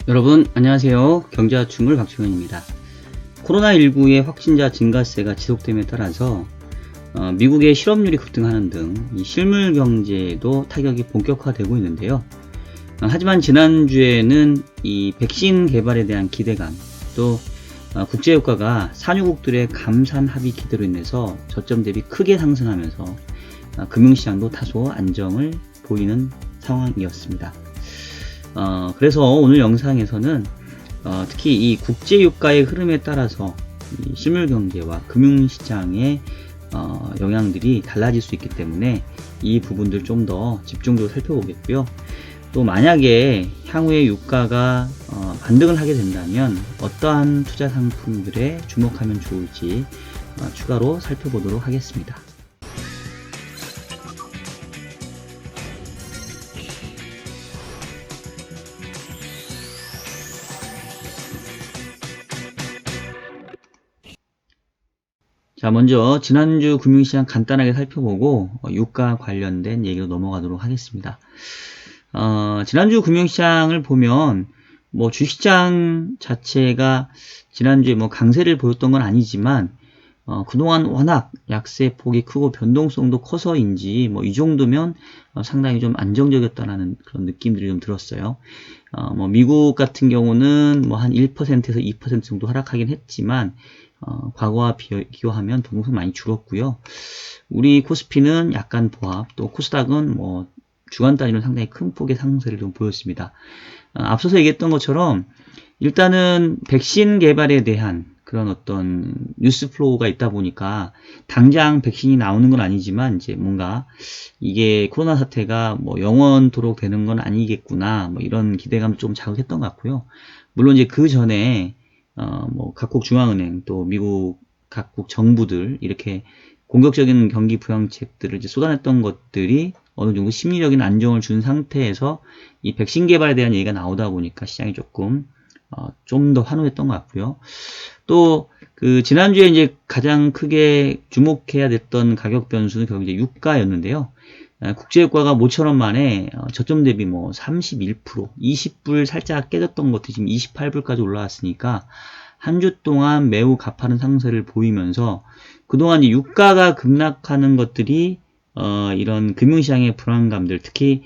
여러분 안녕하세요. 경제화충물 박주현입니다. 코로나19의 확진자 증가세가 지속됨에 따라서 미국의 실업률이 급등하는 등 이 실물 경제에도 타격이 본격화되고 있는데요. 하지만 지난주에는 이 백신 개발에 대한 기대감, 또 국제유가가 산유국들의 감산 합의 기대로 인해서 저점 대비 크게 상승하면서 금융시장도 다소 안정을 보이는 상황이었습니다. 그래서 오늘 영상에서는 특히 이 국제유가의 흐름에 따라서 이 실물경제와 금융시장의 영향들이 달라질 수 있기 때문에 이 부분들 좀 더 집중적으로 살펴보겠고요. 또 만약에 향후에 유가가 반등을 하게 된다면 어떠한 투자 상품들에 주목하면 좋을지 추가로 살펴보도록 하겠습니다. 자, 먼저 지난주 금융시장 간단하게 살펴보고 유가 관련된 얘기로 넘어가도록 하겠습니다. 지난주 금융시장을 보면 뭐 주식시장 자체가 지난주에 뭐 강세를 보였던 건 아니지만 그동안 워낙 약세 폭이 크고 변동성도 커서인지 뭐 이 정도면 상당히 좀 안정적이었다라는 그런 느낌들이 좀 들었어요. 뭐 미국 같은 경우는 뭐 한 1%에서 2% 정도 하락하긴 했지만 과거와 비교하면 변동성 많이 줄었고요. 우리 코스피는 약간 보합, 또 코스닥은 뭐 주간 단위로 상당히 큰 폭의 상승세를 좀 보였습니다. 앞서서 얘기했던 것처럼 일단은 백신 개발에 대한 그런 어떤 뉴스 플로우가 있다 보니까 당장 백신이 나오는 건 아니지만 이제 뭔가 이게 코로나 사태가 뭐 영원토록 되는 건 아니겠구나 뭐 이런 기대감을 좀 자극했던 것 같고요. 물론 이제 그 전에 뭐 각국 중앙은행 또 미국 각국 정부들 이렇게 공격적인 경기 부양책들을 이제 쏟아냈던 것들이 어느 정도 심리적인 안정을 준 상태에서 이 백신 개발에 대한 얘기가 나오다 보니까 시장이 조금 좀 더 환호했던 것 같고요. 또 그 지난주에 이제 가장 크게 주목해야 됐던 가격 변수는 결국 이제 유가였는데요. 국제유가가 모처럼 만에 저점 대비 뭐 31%, 20불 살짝 깨졌던 것도 지금 28불까지 올라왔으니까 한 주 동안 매우 가파른 상승세를 보이면서 그동안 이 유가가 급락하는 것들이 이런 금융시장의 불안감들, 특히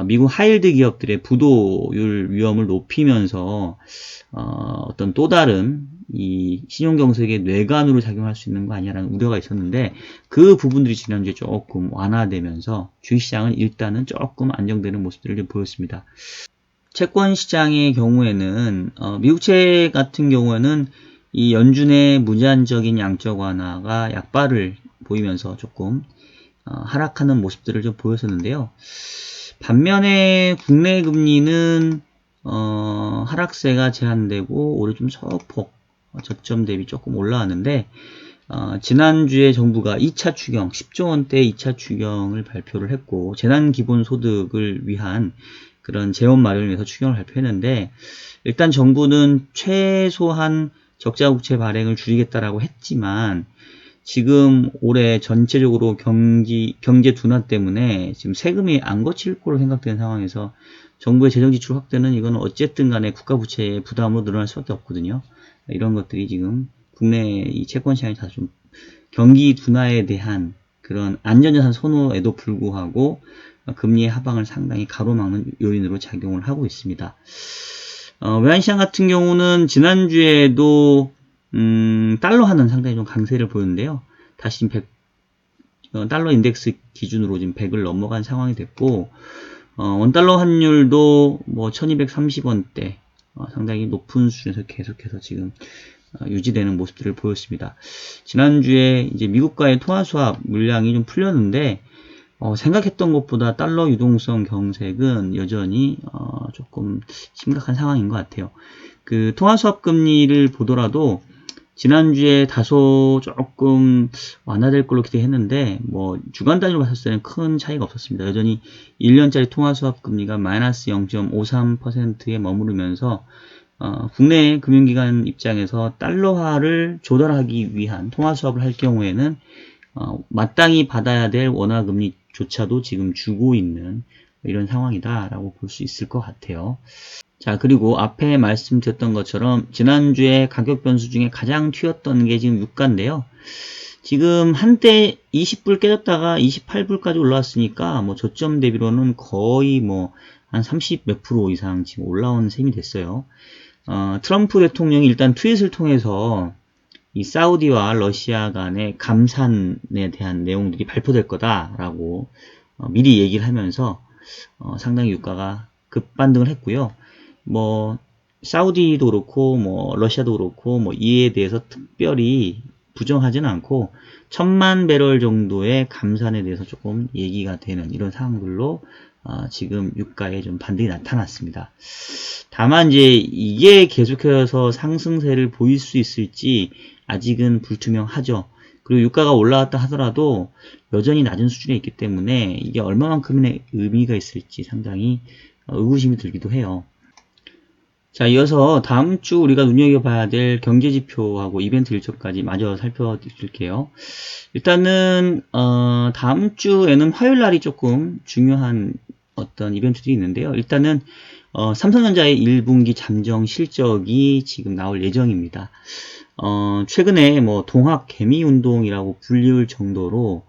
미국 하이힐드 기업들의 부도율 위험을 높이면서 어떤 또 다른 이 신용경색의 뇌관으로 작용할 수 있는 거 아니냐라는 우려가 있었는데 그 부분들이 지난주에 조금 완화되면서 주식시장은 일단은 조금 안정되는 모습들을 좀 보였습니다. 채권시장의 경우에는 미국채 같은 경우에는 이 연준의 무제한적인 양적 완화가 약발을 보이면서 조금 하락하는 모습들을 좀 보였었는데요. 반면에 국내 금리는 하락세가 제한되고 올해 좀 소폭 저점 대비 조금 올라왔는데 지난주에 정부가 2차 추경 10조 원대 2차 추경을 발표를 했고 재난기본소득을 위한 그런 재원 마련을 위해서 추경을 발표했는데 일단 정부는 최소한 적자국채 발행을 줄이겠다라고 했지만 지금 올해 전체적으로 경제 둔화 때문에 지금 세금이 안 거칠 거로 생각되는 상황에서 정부의 재정지출 확대는 이건 어쨌든 간에 국가부채의 부담으로 늘어날 수밖에 없거든요. 이런 것들이 지금 국내 이 채권시장이 다 좀 경기 둔화에 대한 그런 안전자산 선호에도 불구하고 금리의 하방을 상당히 가로막는 요인으로 작용을 하고 있습니다. 외환시장 같은 경우는 지난주에도 달러화는 상당히 좀 강세를 보였는데요. 다시 달러 인덱스 기준으로 지금 100을 넘어간 상황이 됐고 원달러 환율도 뭐 1230원대 상당히 높은 수준에서 계속해서 지금 유지되는 모습들을 보였습니다. 지난주에 이제 미국과의 통화수합 물량이 좀 풀렸는데 생각했던 것보다 달러 유동성 경색은 여전히 조금 심각한 상황인 것 같아요. 그 통화수합 금리를 보더라도 지난주에 다소 조금 완화될 걸로 기대했는데 뭐 주간 단위로 봤을 때는 큰 차이가 없었습니다. 여전히 1년짜리 통화수합 금리가 마이너스 0.53%에 머무르면서 국내 금융기관 입장에서 달러화를 조달하기 위한 통화수합을 할 경우에는 마땅히 받아야 될 원화금리조차도 지금 주고 있는 이런 상황이다라고 볼 수 있을 것 같아요. 자, 그리고 앞에 말씀드렸던 것처럼 지난주에 가격 변수 중에 가장 튀었던 게 지금 유가인데요. 지금 한때 20불 깨졌다가 28불까지 올라왔으니까 뭐 저점 대비로는 거의 뭐 한 30 몇 프로 이상 지금 올라온 셈이 됐어요. 트럼프 대통령이 일단 트윗을 통해서 이 사우디와 러시아 간의 감산에 대한 내용들이 발표될 거다라고 미리 얘기를 하면서 상당히 유가가 급반등을 했고요. 뭐 사우디도 그렇고 뭐 러시아도 그렇고 뭐 이에 대해서 특별히 부정하지는 않고 1000만 배럴 정도의 감산에 대해서 조금 얘기가 되는 이런 상황들로 지금 유가에 좀 반등이 나타났습니다. 다만 이제 이게 계속해서 상승세를 보일 수 있을지 아직은 불투명하죠. 그리고 유가가 올라왔다 하더라도 여전히 낮은 수준에 있기 때문에 이게 얼마만큼의 의미가 있을지 상당히 의구심이 들기도 해요. 자, 이어서 다음 주 우리가 눈여겨봐야 될 경제지표하고 이벤트 일정까지 마저 살펴드릴게요. 일단은 다음 주에는 화요일 날이 조금 중요한 어떤 이벤트들이 있는데요. 일단은 삼성전자의 1분기 잠정 실적이 지금 나올 예정입니다. 최근에 뭐 동학 개미 운동이라고 불리울 정도로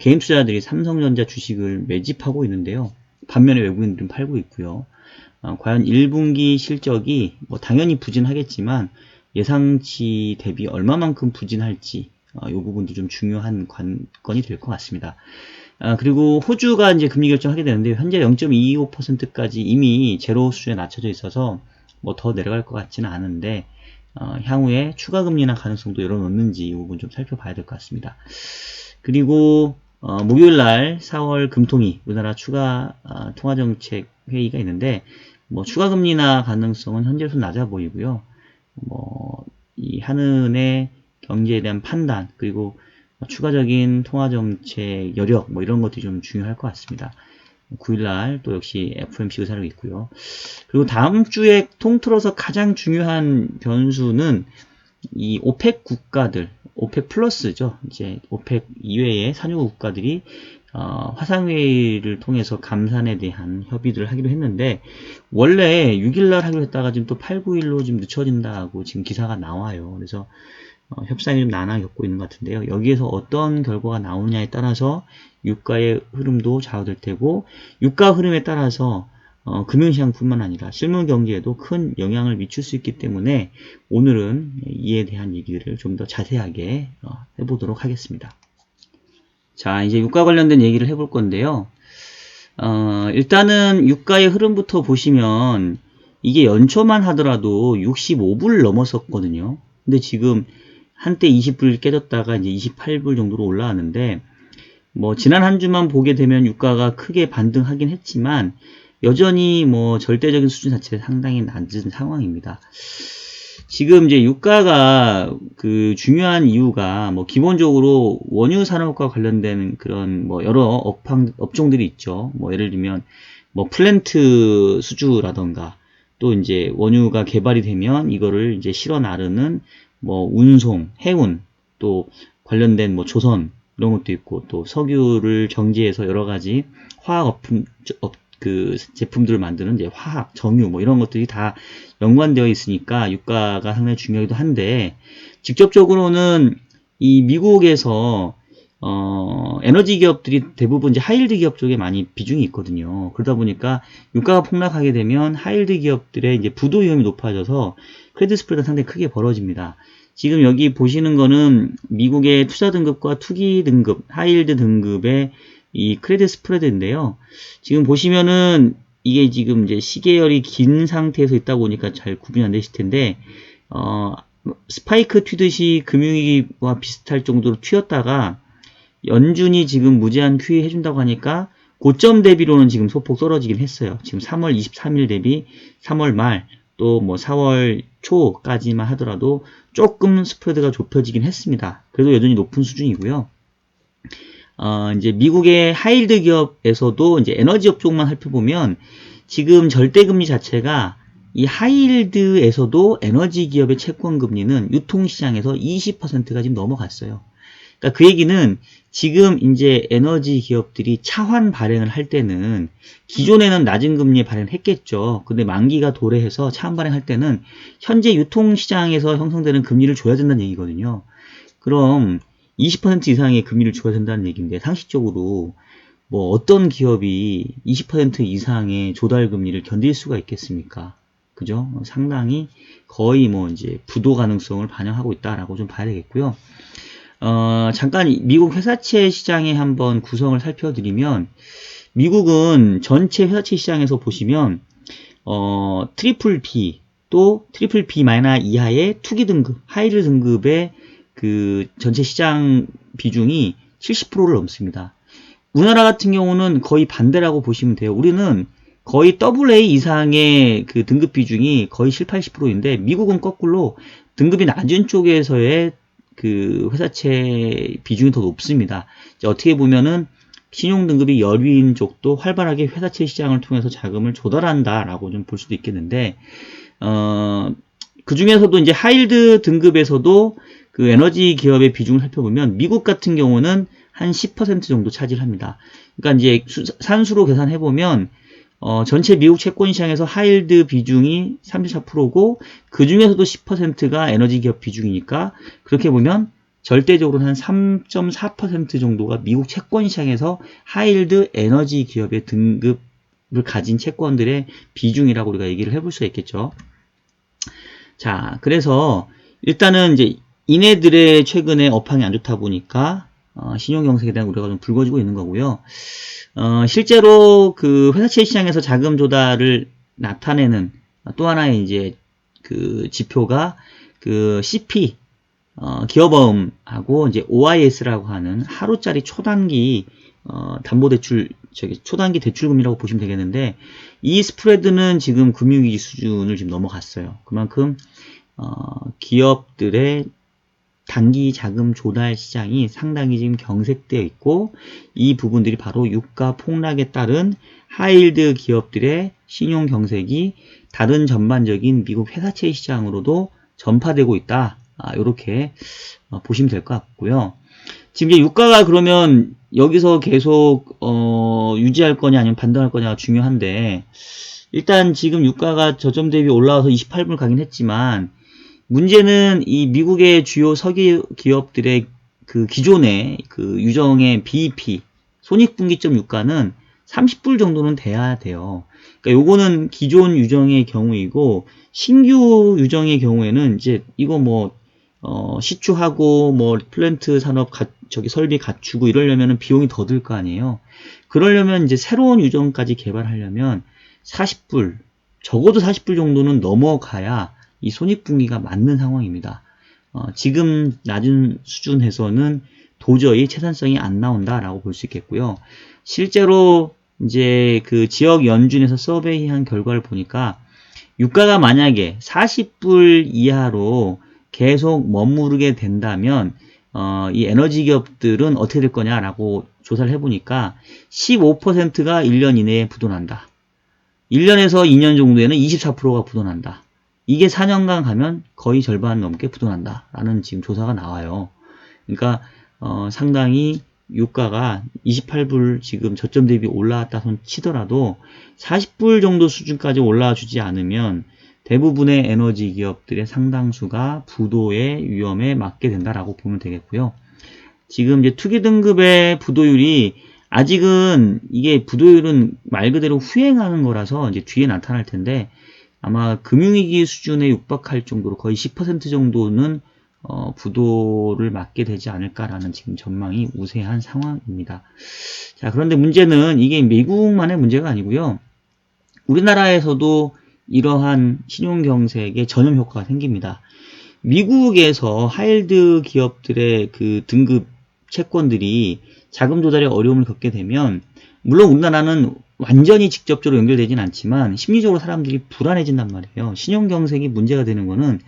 개인 투자자들이 삼성전자 주식을 매집하고 있는데요. 반면에 외국인들은 팔고 있고요. 과연 1분기 실적이 뭐 당연히 부진하겠지만 예상치 대비 얼마만큼 부진할지 이 부분도 좀 중요한 관건이 될 것 같습니다. 그리고 호주가 이제 금리 결정하게 되는데 현재 0.25%까지 이미 제로 수준에 낮춰져 있어서 뭐 더 내려갈 것 같지는 않은데 향후에 추가 금리나 가능성도 열어놓는지 이 부분 좀 살펴봐야 될 것 같습니다. 그리고 목요일날 4월 금통위 우리나라 추가 통화정책 회의가 있는데 뭐 추가 금리나 가능성은 현재로서 낮아 보이고요. 뭐 이 한은의 경제에 대한 판단 그리고 추가적인 통화정책 여력 뭐 이런 것들이 좀 중요할 것 같습니다. 9일날 또 역시 FOMC 의사록이 있고요. 그리고 다음 주에 통틀어서 가장 중요한 변수는 이 오펙 국가들, 오펙 플러스죠. 이제 오펙 이외의 산유국 국가들이 화상회의를 통해서 감산에 대한 협의를 하기로 했는데 원래 6일날 하기로 했다가 지금 또 8, 9일로 좀 늦춰진다고 지금 기사가 나와요. 그래서 협상이 좀 난항을 겪고 있는 것 같은데요. 여기에서 어떤 결과가 나오느냐에 따라서 유가의 흐름도 좌우될 테고 유가 흐름에 따라서 금융시장뿐만 아니라 실물 경제에도 큰 영향을 미칠 수 있기 때문에 오늘은 이에 대한 얘기를 좀 더 자세하게 해보도록 하겠습니다. 자, 이제 유가 관련된 얘기를 해볼 건데요. 일단은 유가의 흐름부터 보시면 이게 연초만 하더라도 65불 넘었었거든요. 근데 지금 한때 20불 깨졌다가 이제 28불 정도로 올라왔는데 뭐 지난 한 주만 보게 되면 유가가 크게 반등하긴 했지만 여전히 뭐 절대적인 수준 자체가 상당히 낮은 상황입니다. 지금 이제 유가가 그 중요한 이유가 뭐 기본적으로 원유 산업과 관련된 그런 뭐 여러 업종들이 있죠. 뭐 예를 들면 뭐 플랜트 수주라던가 또 이제 원유가 개발이 되면 이거를 이제 실어 나르는 뭐 운송, 해운 또 관련된 뭐 조선 이런 것도 있고 또 석유를 정제해서 여러 가지 화학 그 제품들을 만드는 이제 화학, 정유 뭐 이런 것들이 다 연관되어 있으니까 유가가 상당히 중요하기도 한데 직접적으로는 이 미국에서 에너지 기업들이 대부분 이제 하이힐드 기업 쪽에 많이 비중이 있거든요. 그러다 보니까 유가가 폭락하게 되면 하이힐드 기업들의 이제 부도 위험이 높아져서 크레딧 스프레드가 상당히 크게 벌어집니다. 지금 여기 보시는 거는 미국의 투자 등급과 투기 등급, 하이힐드 등급의 이 크레딧 스프레드인데요. 지금 보시면은 이게 지금 이제 시계열이 긴 상태에서 있다 보니까 잘 구분이 안 되실 텐데, 스파이크 튀듯이 금융위기와 비슷할 정도로 튀었다가 연준이 지금 무제한 QE 해준다고 하니까 고점 대비로는 지금 소폭 떨어지긴 했어요. 지금 3월 23일 대비 3월 말 또 뭐 4월 초까지만 하더라도 조금 스프레드가 좁혀지긴 했습니다. 그래도 여전히 높은 수준이고요. 이제 미국의 하이힐드 기업에서도 이제 에너지 업종만 살펴보면 지금 절대금리 자체가 이 하이힐드에서도 에너지 기업의 채권 금리는 유통시장에서 20%가 지금 넘어갔어요. 그러니까 그 얘기는 지금 이제 에너지 기업들이 차환 발행을 할 때는 기존에는 낮은 금리에 발행을 했겠죠. 근데 만기가 도래해서 차환 발행할 때는 현재 유통시장에서 형성되는 금리를 줘야 된다는 얘기거든요. 그럼 20% 이상의 금리를 줘야 된다는 얘기인데 상식적으로 뭐 어떤 기업이 20% 이상의 조달 금리를 견딜 수가 있겠습니까? 그죠? 상당히 거의 뭐 이제 부도 가능성을 반영하고 있다라고 좀 봐야 되겠고요. 잠깐 미국 회사채 시장의 한번 구성을 살펴드리면 미국은 전체 회사채 시장에서 보시면 트리플 B 또 트리플 B 마이너 이하의 투기 등급, 하이드 등급의 그 전체 시장 비중이 70%를 넘습니다. 우리나라 같은 경우는 거의 반대라고 보시면 돼요. 우리는 거의 AA 이상의 그 등급 비중이 거의 7, 80%인데 미국은 거꾸로 등급이 낮은 쪽에서의 그 회사채 비중이 더 높습니다. 어떻게 보면은 신용 등급이 열위인 쪽도 활발하게 회사채 시장을 통해서 자금을 조달한다라고 좀 볼 수도 있겠는데 그 중에서도 이제 하일드 등급에서도 그 에너지 기업의 비중을 살펴보면 미국 같은 경우는 한 10% 정도 차지합니다. 그러니까 이제 산수로 계산해 보면 전체 미국 채권 시장에서 하일드 비중이 34%고 그 중에서도 10%가 에너지 기업 비중이니까 그렇게 보면 절대적으로는 한 3.4% 정도가 미국 채권 시장에서 하일드 에너지 기업의 등급을 가진 채권들의 비중이라고 우리가 얘기를 해볼 수가 있겠죠. 자, 그래서 일단은 이제 이네들의 최근에 업황이 안 좋다 보니까 신용경색에 대한 우려가 좀 불거지고 있는 거고요. 실제로 그 회사채 시장에서 자금 조달을 나타내는 또 하나의 이제 그 지표가 그 CP 기업어음하고 이제 OIS라고 하는 하루짜리 초단기 담보대출 초단기 대출금리라고 보시면 되겠는데 이 스프레드는 지금 금융위기 수준을 지금 넘어갔어요. 그만큼 기업들의 단기 자금 조달 시장이 상당히 지금 경색되어 있고 이 부분들이 바로 유가 폭락에 따른 하이힐드 기업들의 신용 경색이 다른 전반적인 미국 회사채 시장으로도 전파되고 있다. 이렇게 보시면 될 것 같고요. 지금 이제 유가가 그러면 여기서 계속 유지할 거냐 아니면 반등할 거냐가 중요한데 일단 지금 유가가 저점 대비 올라와서 28불 가긴 했지만 문제는 이 미국의 주요 석유 기업들의 그 기존의 그 유정의 BEP 손익분기점 유가는 30불 정도는 돼야 돼요. 그러니까 요거는 기존 유정의 경우이고 신규 유정의 경우에는 이제 이거 뭐 시추하고 뭐 플랜트 산업 설비 갖추고 이러려면 비용이 더 들 거 아니에요. 그러려면 이제 새로운 유정까지 개발하려면 40불 적어도 40불 정도는 넘어가야 이 손익분기가 맞는 상황입니다. 지금 낮은 수준에서는 도저히 채산성이 안 나온다라고 볼 수 있겠고요. 실제로 이제 그 지역 연준에서 서베이한 결과를 보니까 유가가 만약에 40불 이하로 계속 머무르게 된다면 이 에너지 기업들은 어떻게 될 거냐라고 조사를 해보니까 15%가 1년 이내에 부도난다. 1년에서 2년 정도에는 24%가 부도난다. 이게 4년간 가면 거의 절반 넘게 부도난다 라는 지금 조사가 나와요. 그러니까 상당히 유가가 28불 지금 저점 대비 올라왔다 손 치더라도 40불 정도 수준까지 올라와 주지 않으면 대부분의 에너지 기업들의 상당수가 부도의 위험에 맞게 된다라고 보면 되겠고요. 지금 이제 투기 등급의 부도율이 아직은 이게 부도율은 말 그대로 후행하는 거라서 이제 뒤에 나타날 텐데 아마 금융위기 수준에 육박할 정도로 거의 10% 정도는 부도를 맞게 되지 않을까라는 지금 전망이 우세한 상황입니다. 자, 그런데 문제는 이게 미국만의 문제가 아니고요. 우리나라에서도 이러한 신용경색의 전염 효과가 생깁니다. 미국에서 하이힐드 기업들의 그 등급 채권들이 자금 조달에 어려움을 겪게 되면 물론 우리나라는 완전히 직접적으로 연결되진 않지만 심리적으로 사람들이 불안해진단 말이에요. 신용경색이 문제가 되는 거는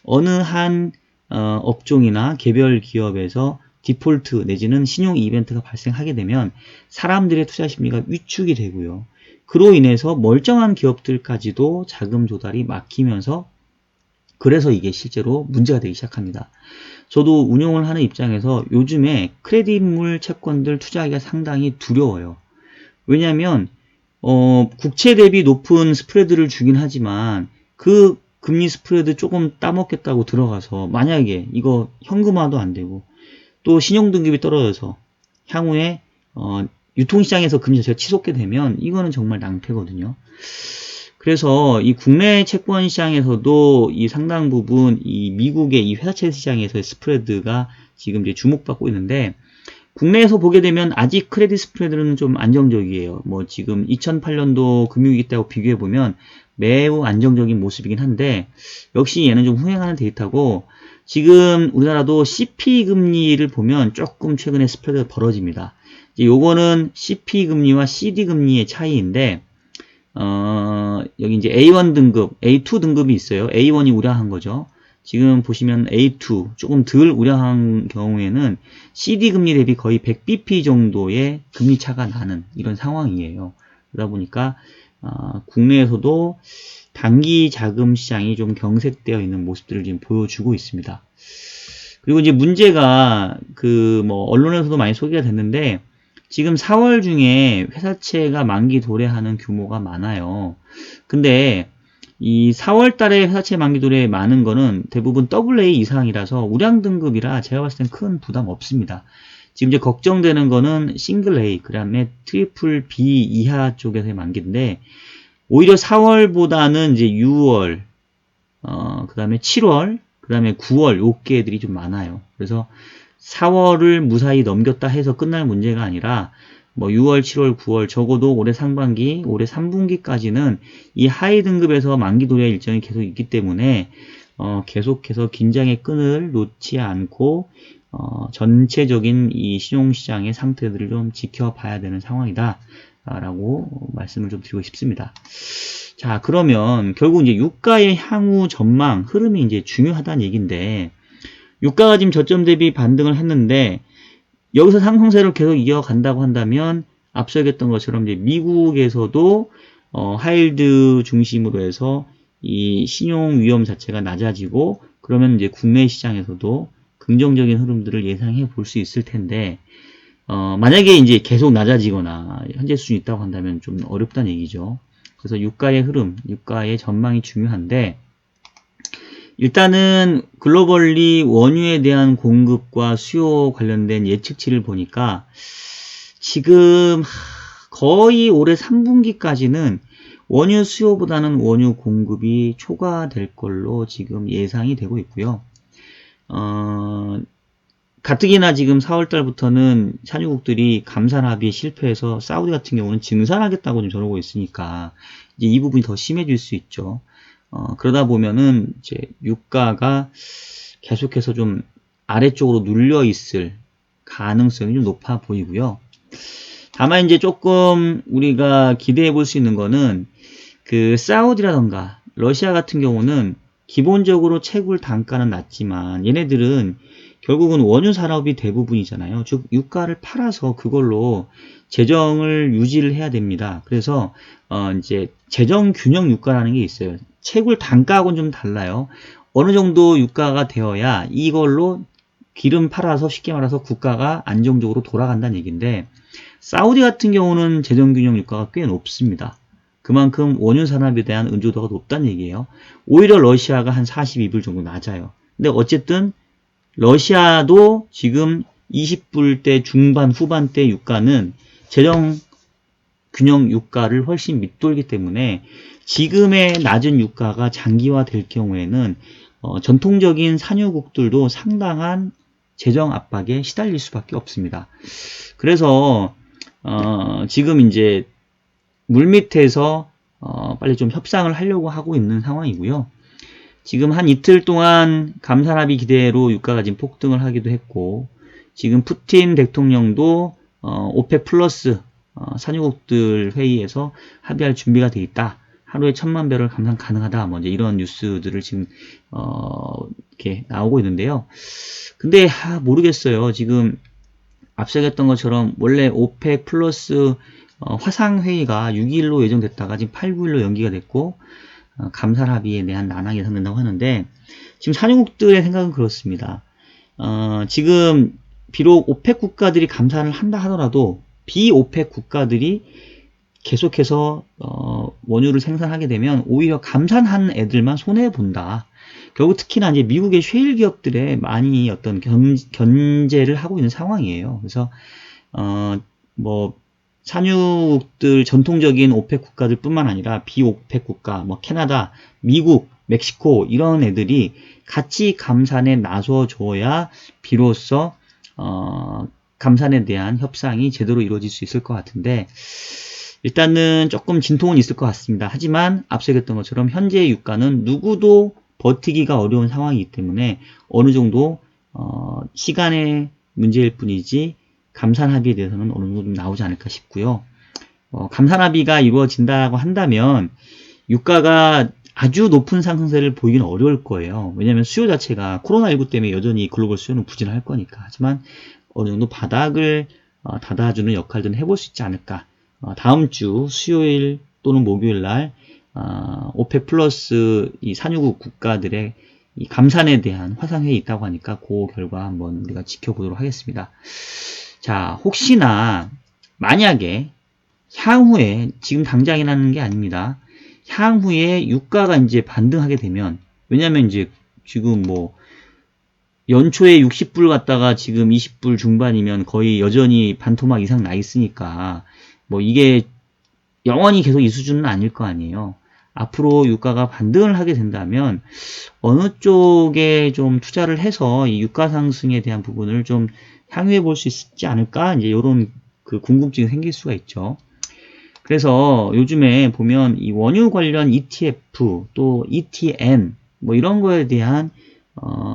어느 한 업종이나 개별 기업에서 디폴트 내지는 신용 이벤트가 발생하게 되면 사람들의 투자 심리가 위축이 되고요. 그로 인해서 멀쩡한 기업들까지도 자금 조달이 막히면서 그래서 이게 실제로 문제가 되기 시작합니다. 저도 운용을 하는 입장에서 요즘에 크레딧물 채권들 투자하기가 상당히 두려워요. 왜냐하면 국채 대비 높은 스프레드를 주긴 하지만 그 금리 스프레드 조금 따먹겠다고 들어가서 만약에 이거 현금화도 안 되고 또 신용등급이 떨어져서 향후에 유통시장에서 금리 자체가 치솟게 되면 이거는 정말 낭패거든요. 그래서 이 국내 채권 시장에서도 이 상당 부분 이 미국의 이 회사채 시장에서의 스프레드가 지금 이제 주목받고 있는데 국내에서 보게 되면 아직 크레딧 스프레드는 좀 안정적이에요. 뭐 지금 2008년도 금융위기 때하고 비교해 보면 매우 안정적인 모습이긴 한데 역시 얘는 좀 흥행하는 데이터고 지금 우리나라도 CP 금리를 보면 조금 최근에 스프레드가 벌어집니다. 이제 요거는 CP 금리와 CD 금리의 차이인데 여기 이제 A1 등급, A2 등급이 있어요. A1이 우량한 거죠. 지금 보시면 A2 조금 덜 우량한 경우에는 CD 금리 대비 거의 100bp 정도의 금리 차가 나는 이런 상황이에요. 그러다 보니까 국내에서도 단기 자금 시장이 좀 경색되어 있는 모습들을 지금 보여주고 있습니다. 그리고 이제 문제가 뭐 언론에서도 많이 소개가 됐는데 지금 4월 중에 회사채가 만기 도래하는 규모가 많아요. 근데 이 4월 달에 회사채 만기 도래 많은 거는 대부분 AA 이상이라서 우량 등급이라 제가 봤을 땐 큰 부담 없습니다. 지금 이제 걱정되는 거는 싱글 A, 그 다음에 트리플 B 이하 쪽에서의 만기인데 오히려 4월보다는 이제 6월, 그 다음에 7월, 그 다음에 9월 요게들이 좀 많아요. 그래서 4월을 무사히 넘겼다 해서 끝날 문제가 아니라 뭐 6월, 7월, 9월 적어도 올해 상반기, 올해 3분기까지는 이 하위 등급에서 만기 도래 일정이 계속 있기 때문에 계속해서 긴장의 끈을 놓지 않고 전체적인 이 신용시장의 상태들을 좀 지켜봐야 되는 상황이다 라고 말씀을 좀 드리고 싶습니다. 자, 그러면 결국 이제 유가의 향후 전망 흐름이 이제 중요하다는 얘기인데 유가가 지금 저점 대비 반등을 했는데 여기서 상승세를 계속 이어간다고 한다면 앞서 얘기했던 것처럼 이제 미국에서도 하이힐드 중심으로 해서 이 신용 위험 자체가 낮아지고 그러면 이제 국내 시장에서도 긍정적인 흐름들을 예상해 볼 수 있을 텐데 만약에 이제 계속 낮아지거나 현재 수준이 있다고 한다면 좀 어렵다는 얘기죠. 그래서 유가의 흐름, 유가의 전망이 중요한데 일단은 글로벌리 원유에 대한 공급과 수요 관련된 예측치를 보니까 지금 거의 올해 3분기까지는 원유 수요보다는 원유 공급이 초과될 걸로 지금 예상이 되고 있고요. 가뜩이나 지금 4월달부터는 산유국들이 감산 합의에 실패해서 사우디 같은 경우는 증산하겠다고 좀 저러고 있으니까 이제 이 부분이 더 심해질 수 있죠. 그러다 보면은 이제 유가가 계속해서 좀 아래쪽으로 눌려 있을 가능성이 좀 높아 보이고요. 다만 이제 조금 우리가 기대해 볼 수 있는 거는 사우디라던가 러시아 같은 경우는 기본적으로 채굴 단가는 낮지만 얘네들은 결국은 원유 산업이 대부분이잖아요. 즉 유가를 팔아서 그걸로 재정을 유지를 해야 됩니다. 그래서 이제 재정 균형 유가라는 게 있어요. 채굴 단가하고는 좀 달라요. 어느 정도 유가가 되어야 이걸로 기름 팔아서 쉽게 말해서 국가가 안정적으로 돌아간다는 얘기인데 사우디 같은 경우는 재정균형 유가가 꽤 높습니다. 그만큼 원유 산업에 대한 의존도가 높다는 얘기예요. 오히려 러시아가 한 42불 정도 낮아요. 근데 어쨌든 러시아도 지금 20불대 중반 후반대 유가는 재정균형 유가를 훨씬 밑돌기 때문에 지금의 낮은 유가가 장기화될 경우에는 전통적인 산유국들도 상당한 재정 압박에 시달릴 수밖에 없습니다. 그래서 지금 이제 물밑에서 빨리 좀 협상을 하려고 하고 있는 상황이고요. 지금 한 이틀 동안 감산합의 기대로 유가가 지금 폭등을 하기도 했고 지금 푸틴 대통령도 오펙 플러스 산유국들 회의에서 합의할 준비가 돼 있다. 하루에 1000만 배럴 감산 가능하다. 뭐 이제 이런 뉴스들을 지금 이렇게 나오고 있는데요. 근데 모르겠어요. 지금 앞서 얘기했던 것처럼 원래 오펙 플러스 화상 회의가 6일로 예정됐다가 지금 8, 9일로 연기가 됐고 감산 합의에 대한 난항이 예상된다고 하는데 지금 산유국들의 생각은 그렇습니다. 지금 비록 오펙 국가들이 감산을 한다 하더라도 비오펙 국가들이 계속해서 원유를 생산하게 되면 오히려 감산한 애들만 손해 본다. 결국 특히나 이제 미국의 셰일 기업들에 많이 어떤 견제를 하고 있는 상황이에요. 그래서 뭐 산유국들 전통적인 오펙 국가들뿐만 아니라 비오펙 국가, 뭐 캐나다, 미국, 멕시코 이런 애들이 같이 감산에 나서줘야 비로소 감산에 대한 협상이 제대로 이루어질 수 있을 것 같은데 일단은 조금 진통은 있을 것 같습니다. 하지만 앞서 얘기했던 것처럼 현재의 유가는 누구도 버티기가 어려운 상황이기 때문에 어느 정도 시간의 문제일 뿐이지 감산 합의에 대해서는 어느 정도 좀 나오지 않을까 싶고요. 감산 합의가 이루어진다고 한다면 유가가 아주 높은 상승세를 보이기는 어려울 거예요. 왜냐하면 수요 자체가 코로나19 때문에 여전히 글로벌 수요는 부진할 거니까. 하지만 어느 정도 바닥을 닫아주는 역할들은 해볼 수 있지 않을까. 다음 주 수요일 또는 목요일 날 오펙 플러스 이 산유국 국가들의 이 감산에 대한 화상회의 있다고 하니까 그 결과 한번 우리가 지켜보도록 하겠습니다. 자, 혹시나 만약에 향후에 지금 당장이라는 게 아닙니다. 향후에 유가가 이제 반등하게 되면 왜냐면 이제 지금 뭐 연초에 60불 갔다가 지금 20불 중반이면 거의 여전히 반토막 이상 나 있으니까 뭐 이게 영원히 계속 이 수준은 아닐 거 아니에요. 앞으로 유가가 반등을 하게 된다면 어느 쪽에 좀 투자를 해서 이 유가 상승에 대한 부분을 좀 향유해 볼 수 있지 않을까? 이제 이런 그 궁금증이 생길 수가 있죠. 그래서 요즘에 보면 이 원유 관련 ETF 또 ETN 뭐 이런 거에 대한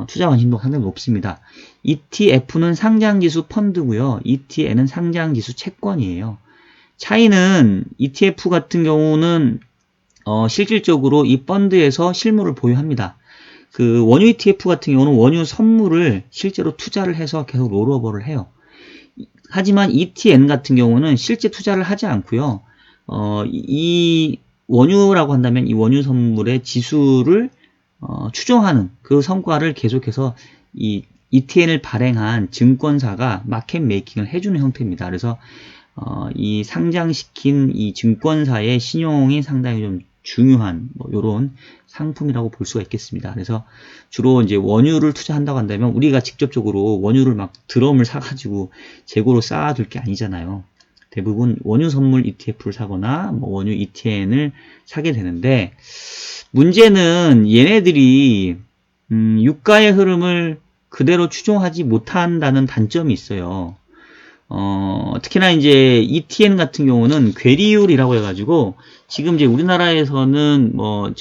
투자 관심도 상당히 높습니다. ETF는 상장지수 펀드고요. ETN은 상장지수 채권이에요. 차이는 ETF 같은 경우는 실질적으로 이 펀드에서 실물을 보유합니다. 그 원유 ETF 같은 경우는 원유 선물을 실제로 투자를 해서 계속 롤오버를 해요. 하지만 ETN 같은 경우는 실제 투자를 하지 않고요. 이 원유라고 한다면 이 원유 선물의 지수를 추정하는 그 성과를 계속해서 이 ETN을 발행한 증권사가 마켓 메이킹을 해주는 형태입니다. 그래서 이 상장시킨 이 증권사의 신용이 상당히 좀 중요한 뭐 이런 상품이라고 볼 수가 있겠습니다. 그래서 주로 이제 원유를 투자한다고 한다면 우리가 직접적으로 원유를 막 드럼을 사가지고 재고로 쌓아둘 게 아니잖아요. 대부분 원유 선물 ETF를 사거나 뭐 원유 ETN을 사게 되는데 문제는 얘네들이 유가의 흐름을 그대로 추종하지 못한다는 단점이 있어요. 특히나 이제 ETN 같은 경우는 괴리율이라고 해가지고 지금 이제 우리나라에서는 뭐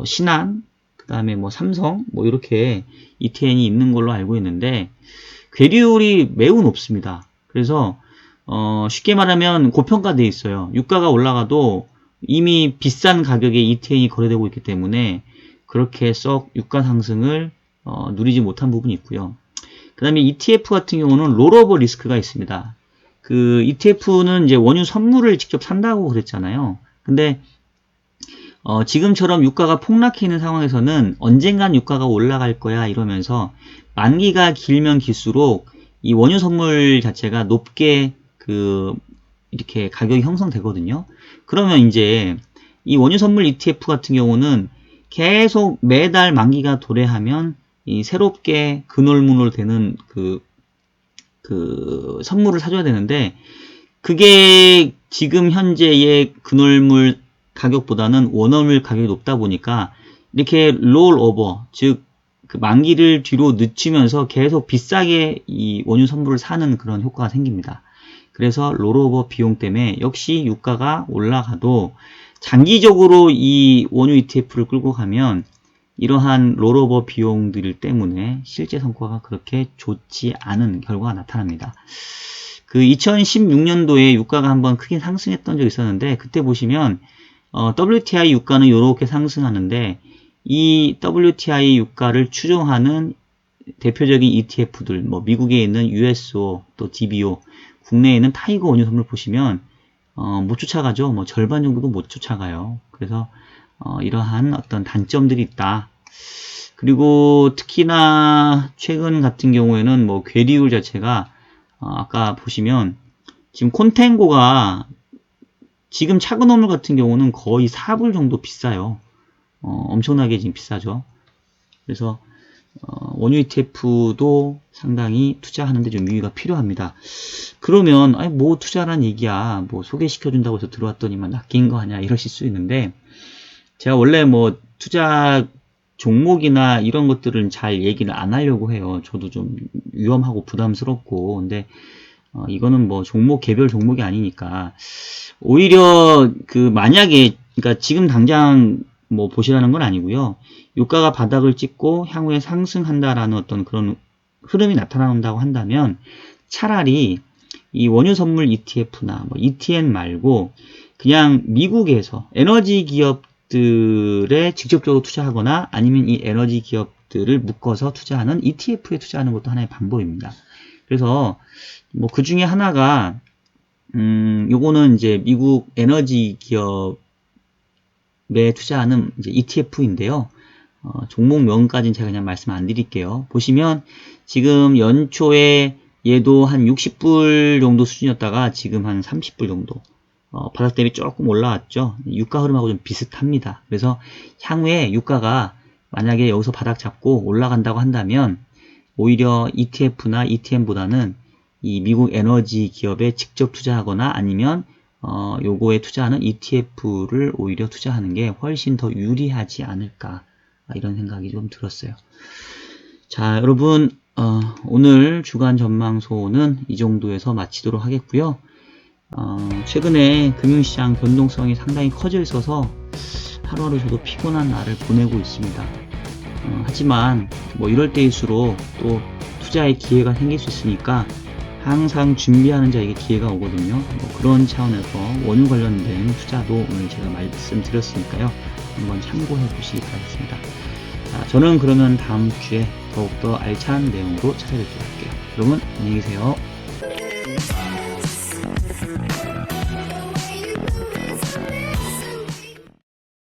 신한 그 다음에 뭐 삼성 뭐 이렇게 ETN이 있는 걸로 알고 있는데 괴리율이 매우 높습니다. 그래서 쉽게 말하면 고평가되어 있어요. 유가가 올라가도 이미 비싼 가격에 ETN이 거래되고 있기 때문에 그렇게 썩 유가 상승을 누리지 못한 부분이 있고요. 그 다음에 ETF 같은 경우는 롤오버 리스크가 있습니다. 그 ETF는 이제 원유 선물을 직접 산다고 그랬잖아요. 근데 지금처럼 유가가 폭락해 있는 상황에서는 언젠간 유가가 올라갈 거야 이러면서 만기가 길면 길수록 이 원유 선물 자체가 높게 이렇게 가격이 형성되거든요. 그러면 이제 이 원유 선물 ETF 같은 경우는 계속 매달 만기가 도래하면 이 새롭게 근월문월 되는 그 선물을 사줘야 되는데 그게 지금 현재의 근월물 가격보다는 원월물 가격이 높다 보니까 이렇게 롤오버 즉 그 만기를 뒤로 늦추면서 계속 비싸게 이 원유 선물을 사는 그런 효과가 생깁니다. 그래서 롤오버 비용 때문에 역시 유가가 올라가도 장기적으로 이 원유 ETF를 끌고 가면 이러한 롤오버 비용들 때문에 실제 성과가 그렇게 좋지 않은 결과가 나타납니다. 그 2016년도에 유가가 한번 크게 상승했던 적이 있었는데 그때 보시면 WTI 유가는 이렇게 상승하는데 이 WTI 유가를 추종하는 대표적인 ETF들 뭐 미국에 있는 USO 또 DBO 국내에 있는 타이거 원유 선물 보시면 못 쫓아가죠. 뭐 절반 정도도 못 쫓아가요. 그래서 이러한 어떤 단점들이 있다. 그리고 특히나 최근 같은 경우에는 뭐 괴리율 자체가 아까 보시면 지금 콘텐고가 지금 차근호물 같은 경우는 거의 4불 정도 비싸요. 엄청나게 지금 비싸죠. 그래서 원유 ETF도 상당히 투자하는데 좀 유의가 필요합니다. 그러면 아니 뭐 투자란 얘기야, 뭐 소개시켜준다고 해서 들어왔더니만 낚인 거 아니야, 이러실 수 있는데, 제가 원래 뭐 투자 종목이나 이런 것들은 잘 얘기를 안 하려고 해요. 저도 좀 위험하고 부담스럽고. 근데 이거는 뭐 종목 개별 종목이 아니니까, 오히려 그 만약에, 그러니까 지금 당장 뭐 보시라는 건 아니고요. 유가가 바닥을 찍고 향후에 상승한다라는 어떤 그런 흐름이 나타난다고 한다면, 차라리 이 원유 선물 ETF나 뭐 ETN 말고 그냥 미국에서 에너지 기업들에 직접적으로 투자하거나 아니면 이 에너지 기업들을 묶어서 투자하는 ETF에 투자하는 것도 하나의 방법입니다. 그래서 뭐 그 중에 하나가 요거는 이제 미국 에너지 기업에 투자하는 이제 ETF인데요. 종목명까지는 제가 그냥 말씀 안 드릴게요. 보시면 지금 연초에 얘도 한 60불 정도 수준이었다가 지금 한 30불 정도. 바닥 대비 조금 올라왔죠. 유가 흐름하고 좀 비슷합니다. 그래서 향후에 유가가 만약에 여기서 바닥 잡고 올라간다고 한다면 오히려 ETF나 ETN보다는 이 미국 에너지 기업에 직접 투자하거나 아니면 요거에 투자하는 ETF를 오히려 투자하는 게 훨씬 더 유리하지 않을까, 이런 생각이 좀 들었어요. 자, 여러분 오늘 주간 전망소는 이 정도에서 마치도록 하겠고요. 최근에 금융시장 변동성이 상당히 커져 있어서 하루하루 저도 피곤한 날을 보내고 있습니다. 하지만 뭐 이럴 때일수록 또 투자의 기회가 생길 수 있으니까 항상 준비하는 자에게 기회가 오거든요. 뭐 그런 차원에서 원유 관련된 투자도 오늘 제가 말씀드렸으니까요. 한번 참고해 보시기 바라겠습니다. 자, 저는 그러면 다음 주에 더욱더 알찬 내용으로 찾아뵙도록 할게요. 여러분 안녕히 계세요.